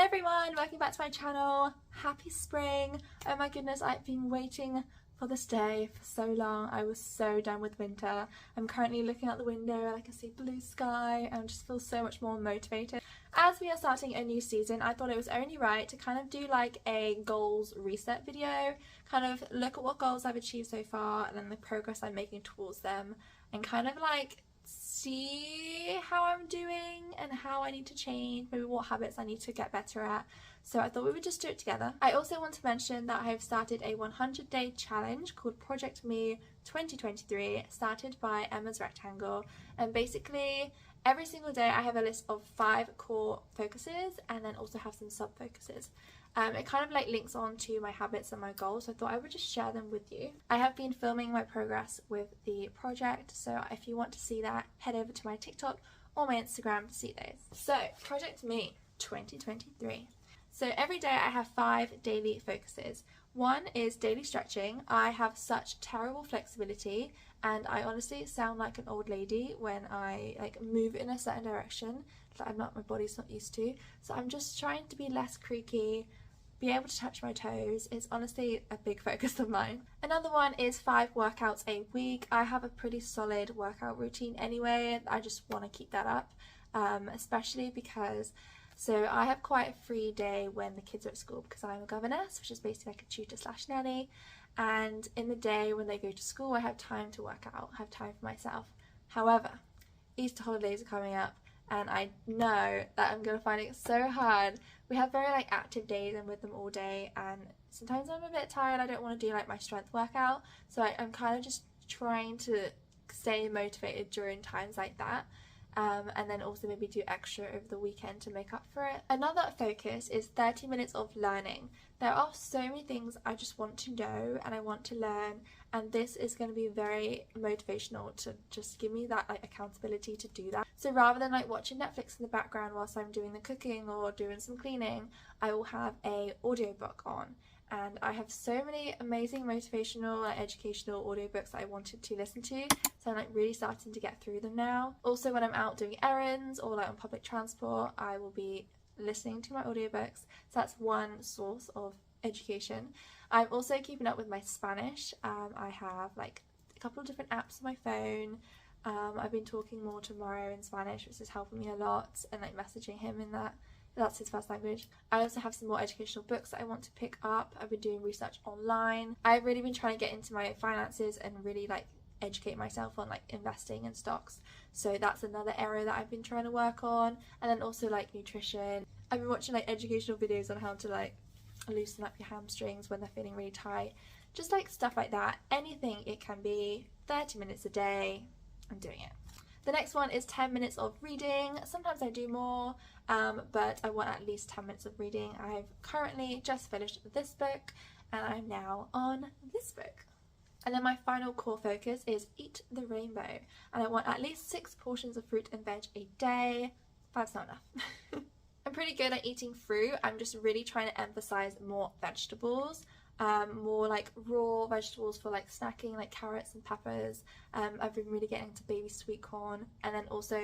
Hello everyone, welcome back to my channel. Happy spring. Oh my goodness, I've been waiting for this day for so long. I was so done with winter. I'm currently looking out the window and I can see blue sky and just feel so much more motivated. As we are starting a new season, I thought it was only right to kind of do like a goals reset video, kind of look at what goals I've achieved so far and then the progress I'm making towards them, and kind of like see how I'm doing and how I need to change, maybe what habits I need to get better at. So I thought we would just do it together. I also want to mention that I have started a 100-day challenge called Project Me 2023, started by Emma's Rectangle, and basically every single day I have a list of 5 core focuses and then also have some sub focuses. It kind of like links on to my habits and my goals, so I thought I would just share them with you. I have been filming my progress with the project, so if you want to see that, head over to my TikTok or my Instagram to see those. So, Project Me 2023. So every day I have 5 daily focuses. One is daily stretching. I have such terrible flexibility and I honestly sound like an old lady when I like move in a certain direction that my body's not used to. So I'm just trying to be less creaky, be able to touch my toes. It's honestly a big focus of mine. Another one is 5 workouts a week. I have a pretty solid workout routine anyway. I just want to keep that up, especially because I have quite a free day when the kids are at school because I'm a governess, which is basically like a tutor slash nanny, and in the day when they go to school I have time to work out, have time for myself. However, Easter holidays are coming up and I know that I'm going to find it so hard. We have very like active days and with them all day, and sometimes I'm a bit tired. I don't want to do like my strength workout, so I'm kind of just trying to stay motivated during times like that. And then also maybe do extra over the weekend to make up for it. Another focus is 30 minutes of learning. There are so many things I just want to know and I want to learn, and this is going to be very motivational to just give me that like accountability to do that. So rather than like watching Netflix in the background whilst I'm doing the cooking or doing some cleaning, I will have a audiobook on. And I have so many amazing motivational and educational audiobooks that I wanted to listen to, so I'm like really starting to get through them now. Also when I'm out doing errands or like on public transport, I will be listening to my audiobooks, so that's one source of education. I'm also keeping up with my Spanish. I have like a couple of different apps on my phone. I've been talking more to Mario in Spanish, which is helping me a lot, and like messaging him in that. That's his first language. I also have some more educational books that I want to pick up. I've been doing research online. I've really been trying to get into my finances and really like educate myself on like investing and stocks. So that's another area that I've been trying to work on. And then also like nutrition. I've been watching like educational videos on how to like loosen up your hamstrings when they're feeling really tight. Just like stuff like that. Anything it can be. 30 minutes a day. I'm doing it. The next one is 10 minutes of reading. Sometimes I do more, but I want at least 10 minutes of reading. I've currently just finished this book and I'm now on this book. And then my final core focus is eat the rainbow. And I want at least 6 portions of fruit and veg a day. 5's not enough. I'm pretty good at eating fruit. I'm just really trying to emphasize more vegetables. More like raw vegetables for like snacking, like carrots and peppers. I've been really getting into baby sweet corn, and then also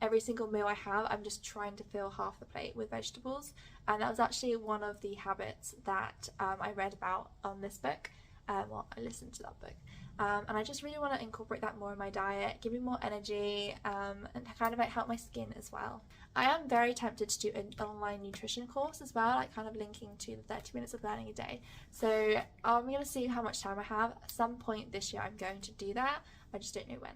every single meal I have I'm just trying to fill half the plate with vegetables, and that was actually one of the habits that I read about on this book. Well, I listened to that book, and I just really want to incorporate that more in my diet, give me more energy, and kind of like help my skin as well. I am very tempted to do an online nutrition course as well, like kind of linking to the 30 minutes of learning a day. So I'm going to see how much time I have. At some point this year I'm going to do that, I just don't know when.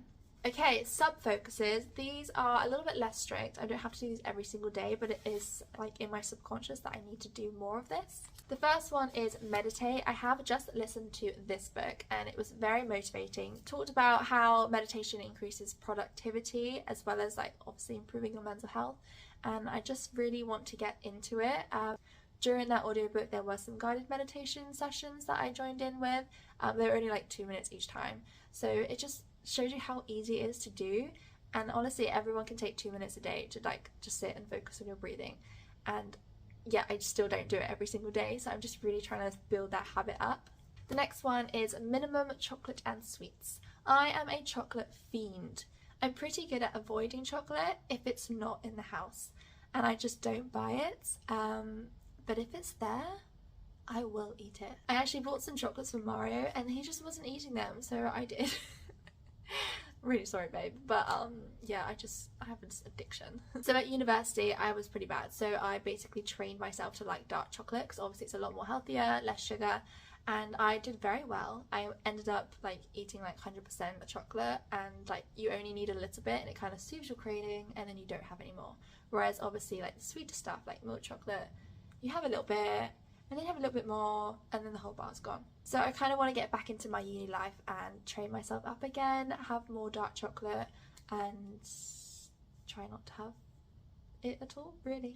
Okay, sub-focuses. These are a little bit less strict. I don't have to do these every single day, but it is like in my subconscious that I need to do more of this. The first one is meditate. I have just listened to this book and it was very motivating. It talked about how meditation increases productivity as well as like obviously improving your mental health, and I just really want to get into it. During that audiobook there were some guided meditation sessions that I joined in with. They were only like 2 minutes each time, so it just shows you how easy it is to do, and honestly everyone can take 2 minutes a day to like just sit and focus on your breathing. And yeah, I still don't do it every single day, so I'm just really trying to build that habit up. The next one is minimum chocolate and sweets. I am a chocolate fiend. I'm pretty good at avoiding chocolate if it's not in the house. and I just don't buy it. But if it's there, I will eat it. I actually bought some chocolates for Mario and he just wasn't eating them, so I did. Really sorry, babe, but yeah, I have this addiction. So at university I was pretty bad, so I basically trained myself to like dark chocolate because obviously it's a lot more healthier, less sugar, and I did very well. I ended up like eating like 100% of chocolate, and like you only need a little bit and it kind of soothes your craving and then you don't have any more. Whereas obviously like the sweeter stuff like milk chocolate, you have a little bit and then you have a little bit more and then the whole bar's gone. So I kind of want to get back into my uni life and train myself up again, have more dark chocolate and try not to have it at all, really.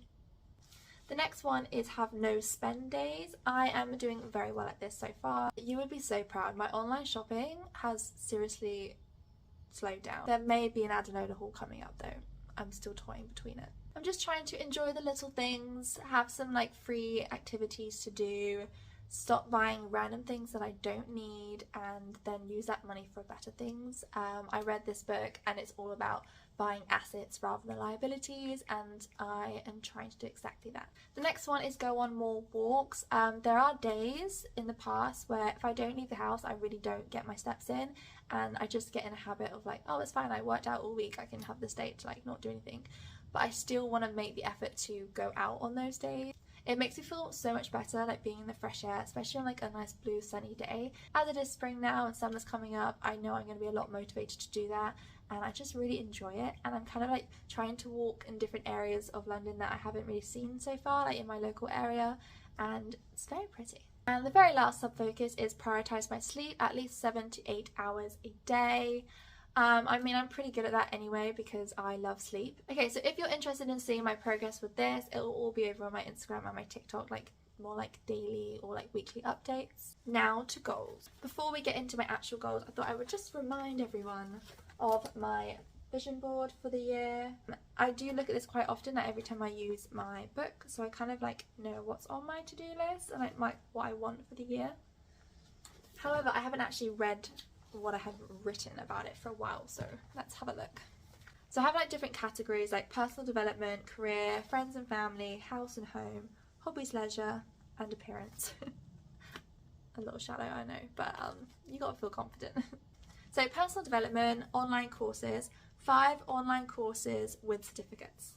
The next one is have no spend days. I am doing very well at this so far. You would be so proud. My online shopping has seriously slowed down. There may be an Adenola haul coming up though. I'm still toying between it. I'm just trying to enjoy the little things, have some like free activities to do, stop buying random things that I don't need, and then use that money for better things. I read this book and it's all about buying assets rather than liabilities, and I am trying to do exactly that. The next one is go on more walks. There are days in the past where if I don't leave the house I really don't get my steps in, and I just get in a habit of like, oh, it's fine, I worked out all week, I can have this day to like not do anything. But I still want to make the effort to go out on those days. It makes me feel so much better, like being in the fresh air, especially on like a nice blue sunny day. As it is spring now and summer's coming up, I know I'm going to be a lot motivated to do that, and I just really enjoy it. And I'm kind of like trying to walk in different areas of London that I haven't really seen so far, like in my local area, and it's very pretty. And the very last sub-focus is prioritise my sleep, at least 7 to 8 hours a day. I mean, I'm pretty good at that anyway because I love sleep. Okay, so if you're interested in seeing my progress with this, it will all be over on my Instagram and my TikTok, like more like daily or like weekly updates. Now to goals. Before we get into my actual goals, I thought I would just remind everyone of my vision board for the year. I do look at this quite often, like every time I use my book, so I kind of like know what's on my to-do list and like what I want for the year. However, I haven't actually read what I have written about it for a while, so let's have a look. So I have like different categories like personal development, career, friends and family, house and home, hobbies, leisure and appearance. A little shallow, I know, but you gotta feel confident. So personal development, online courses, 5 online courses with certificates.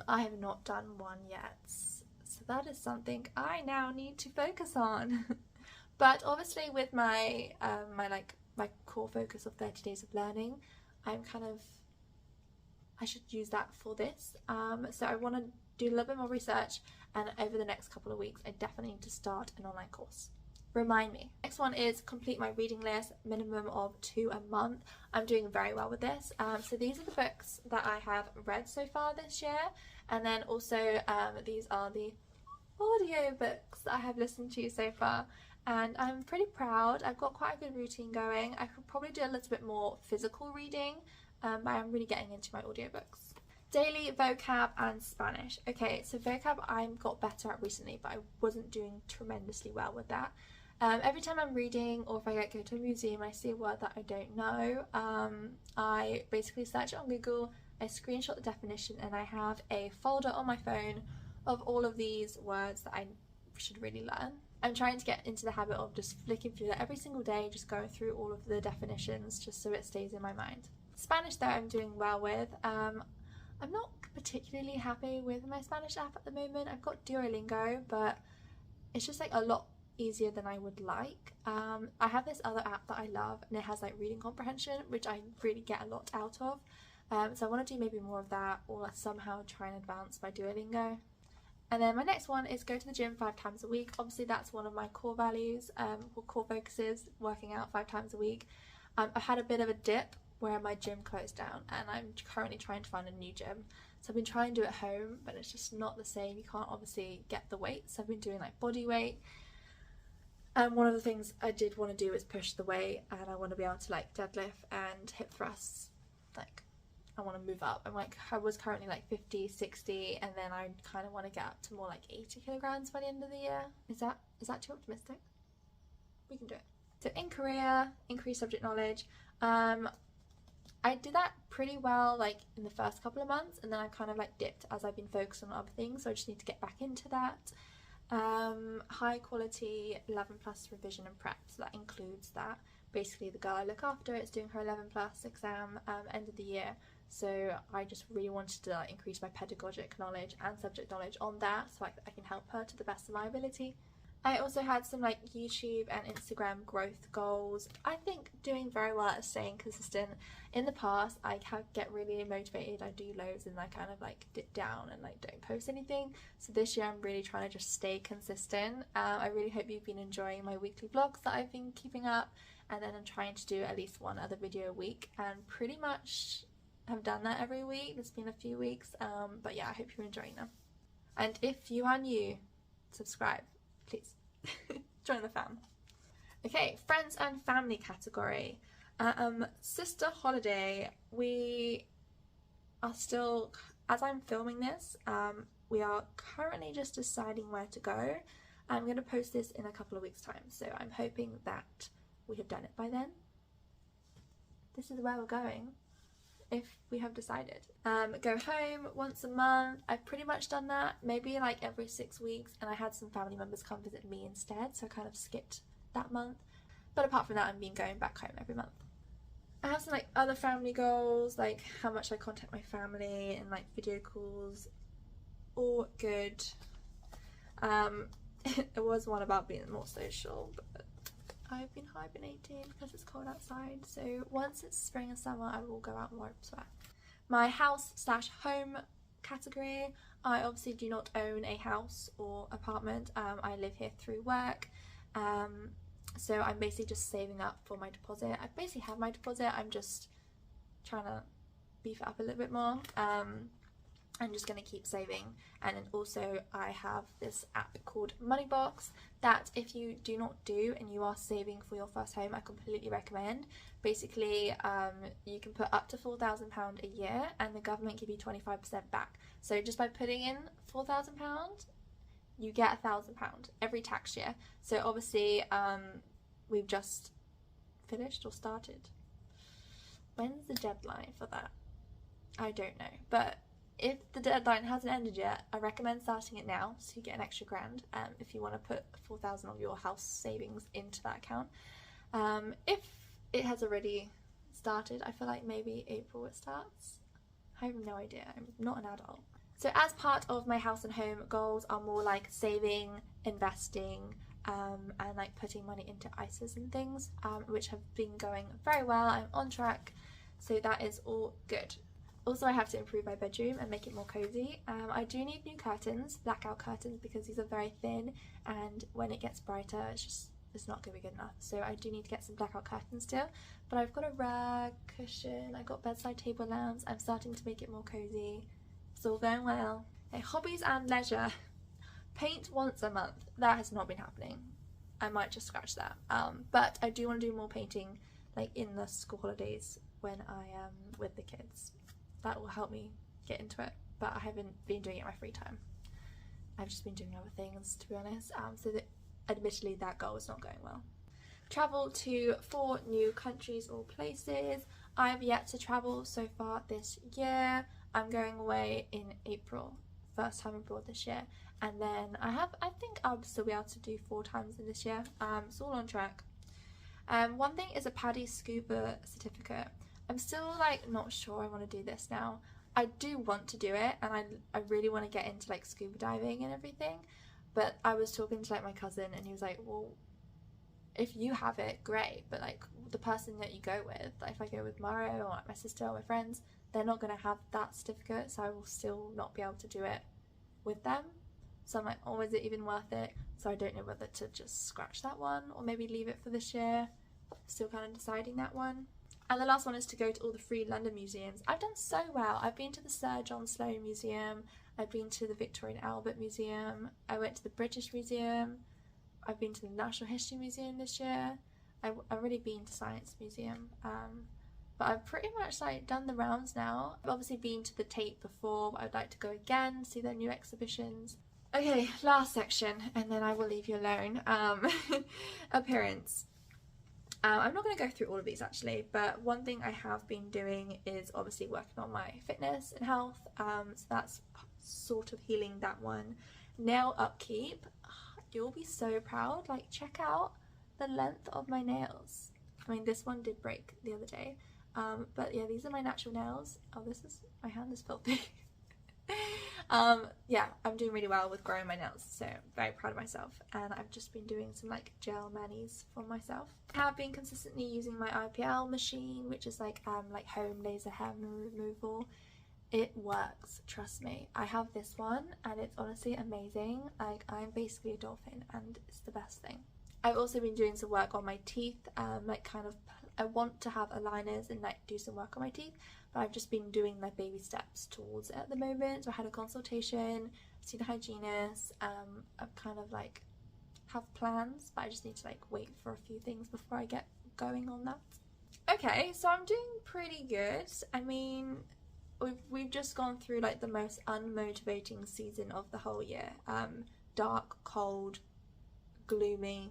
I have not done one yet, so that is something I now need to focus on. But obviously with my my core focus of 30 days of learning, I should use that for this. So I want to do a little bit more research, and over the next couple of weeks I definitely need to start an online course. Remind me. Next one is complete my reading list, minimum of 2 a month. I'm doing very well with this. So these are the books that I have read so far this year, and then also these are the audio books that I have listened to so far. And I'm pretty proud. I've got quite a good routine going. I could probably do a little bit more physical reading, but I'm really getting into my audiobooks. Daily vocab and Spanish. Okay, so vocab I've got better at recently, but I wasn't doing tremendously well with that. Every time I'm reading, or if I go to a museum and I see a word that I don't know, I basically search it on Google, I screenshot the definition, and I have a folder on my phone of all of these words that I should really learn. I'm trying to get into the habit of just flicking through that every single day, just going through all of the definitions just so it stays in my mind. Spanish though I'm doing well with. I'm not particularly happy with my Spanish app at the moment. I've got Duolingo, but it's just like a lot easier than I would like. I have this other app that I love, and it has like reading comprehension, which I really get a lot out of. So I want to do maybe more of that, or like somehow try and advance my Duolingo. And then my next one is go to the gym 5 times a week. Obviously that's one of my core values, or core focuses, working out 5 times a week. I've had a bit of a dip where my gym closed down, and I'm currently trying to find a new gym. So I've been trying to do it at home, but it's just not the same. You can't obviously get the weight, so I've been doing like body weight. And one of the things I did want to do is push the weight, and I want to be able to like deadlift and hip thrusts. Like, I want to move up. I was currently like 50, 60, and then I kind of want to get up to more like 80 kilograms by the end of the year. Is that too optimistic? We can do it. So in career, increase subject knowledge. I did that pretty well like in the first couple of months, and then I kind of like dipped as I've been focused on other things, so I just need to get back into that. High quality 11 plus revision and prep, so that includes that. Basically the girl I look after is doing her 11 plus exam end of the year, so I just really wanted to like increase my pedagogic knowledge and subject knowledge on that, so I can help her to the best of my ability. I also had some like YouTube and Instagram growth goals. I think doing very well at staying consistent. In the past I get really motivated, I do loads, and I kind of like dip down and like don't post anything. So this year I'm really trying to just stay consistent. I really hope you've been enjoying my weekly vlogs that I've been keeping up, and then I'm trying to do at least one other video a week, and pretty much have done that every week. There's been a few weeks, but yeah, I hope you're enjoying them. And if you are new, subscribe, please. Join the fam. Okay, friends and family category. Sister holiday. We are still, as I'm filming this, we are currently just deciding where to go. I'm going to post this in a couple of weeks time, so I'm hoping that we have done it by then. This is where we're going, if we have decided. Go home once a month. I've pretty much done that, maybe like every 6 weeks, and I had some family members come visit me instead, so I kind of skipped that month. But apart from that, I've been going back home every month. I have some like other family goals, like how much I contact my family and like video calls. All good. It was one about being more social, but I've been hibernating because it's cold outside, so once it's spring and summer I will go out more elsewhere. My house/home category. I obviously do not own a house or apartment. I live here through work, so I'm basically just saving up for my deposit. I basically have my deposit, I'm just trying to beef it up a little bit more. I'm just going to keep saving. And then also I have this app called Moneybox that if you do not do and you are saving for your first home, I completely recommend. Basically you can put up to £4,000 a year and the government give you 25% back. So just by putting in £4,000 you get £1,000 every tax year. So obviously we've just finished or started. When's the deadline for that? I don't know, but if the deadline hasn't ended yet, I recommend starting it now, so you get an extra £1,000 if you want to put 4,000 of your house savings into that account. If it has already started, I feel like maybe April it starts. I have no idea, I'm not an adult. So as part of my house and home goals are more like saving, investing, and like putting money into ISAs and things, which have been going very well. I'm on track, so that is all good. Also, I have to improve my bedroom and make it more cozy. I do need new curtains, blackout curtains, because these are very thin, and when it gets brighter it's not going to be good enough. So I do need to get some blackout curtains still. But I've got a rug, cushion, I've got bedside table lamps. I'm starting to make it more cozy. It's all going well. Okay, hobbies and leisure. Paint once a month. That has not been happening. I might just scratch that. But I do want to do more painting like in the school holidays when I am with the kids. That will help me get into it, but I haven't been doing it in my free time. I've just been doing other things, to be honest, so that admittedly that goal is not going well. Travel to 4 new countries or places. I've yet to travel so far this year. I'm going away in April, first time abroad this year, and then I think I'll still be able to do 4 times in this year. It's all on track. One thing is a PADI scuba certificate. I'm still like not sure I want to do this now. I do want to do it, and I really want to get into like scuba diving and everything, but I was talking to like my cousin and he was like, well, if you have it, great, but like the person that you go with, like if I go with Maro or like my sister or my friends, they're not going to have that certificate, so I will still not be able to do it with them. So I'm like, oh, is it even worth it? So I don't know whether to just scratch that one or maybe leave it for this year. Still kind of deciding that one. And the last one is to go to all the free London museums. I've done so well. I've been to the Sir John Sloane Museum, I've been to the Victoria and Albert Museum, I went to the British Museum, I've been to the Natural History Museum this year, I've really been to Science Museum, but I've pretty much like done the rounds now. I've obviously been to the Tate before, but I'd like to go again, see their new exhibitions. Okay, last section, and then I will leave you alone. Appearance. I'm not going to go through all of these actually, but one thing I have been doing is obviously working on my fitness and health, so that's sort of healing that one. Nail upkeep, you'll be so proud. Like, check out the length of my nails. I mean, this one did break the other day, but yeah, these are my natural nails. Oh, my hand is filthy. Yeah, I'm doing really well with growing my nails, so very proud of myself. And I've just been doing some like gel manis for myself. I have been consistently using my IPL machine, which is like home laser hair removal. It works, trust me. I have this one and it's honestly amazing. Like, I'm basically a dolphin and it's the best thing. I've also been doing some work on my teeth, I want to have aligners and like do some work on my teeth, but I've just been doing like baby steps towards it at the moment. So I had a consultation, seen a hygienist, I've kind of like have plans, but I just need to like wait for a few things before I get going on that. Okay, so I'm doing pretty good. I mean, we've just gone through like the most unmotivating season of the whole year. Dark, cold, gloomy,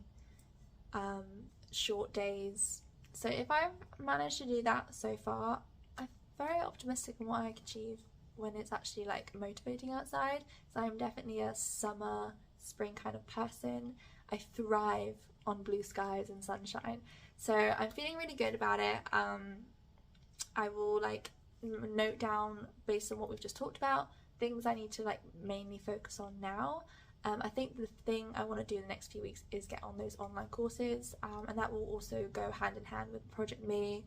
short days. So if I've managed to do that so far, I'm very optimistic on what I can achieve when it's actually like motivating outside. So I'm definitely a summer, spring kind of person. I thrive on blue skies and sunshine. So I'm feeling really good about it. I will like note down, based on what we've just talked about, things I need to like mainly focus on now. I think the thing I want to do in the next few weeks is get on those online courses, and that will also go hand in hand with Project Me,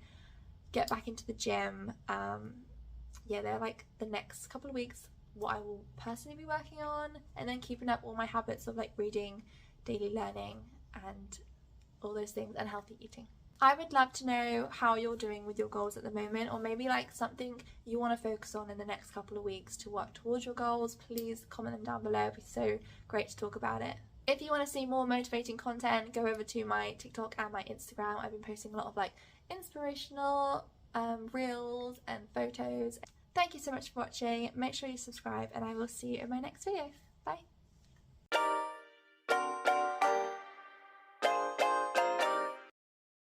get back into the gym. Yeah, they're like the next couple of weeks what I will personally be working on, and then keeping up all my habits of like reading, daily learning, and all those things, and healthy eating. I would love to know how you're doing with your goals at the moment, or maybe like something you want to focus on in the next couple of weeks to work towards your goals. Please comment them down below. It'd be so great to talk about it. If you want to see more motivating content, go over to my TikTok and my Instagram. I've been posting a lot of like inspirational reels and photos. Thank you so much for watching. Make sure you subscribe, and I will see you in my next video. Bye.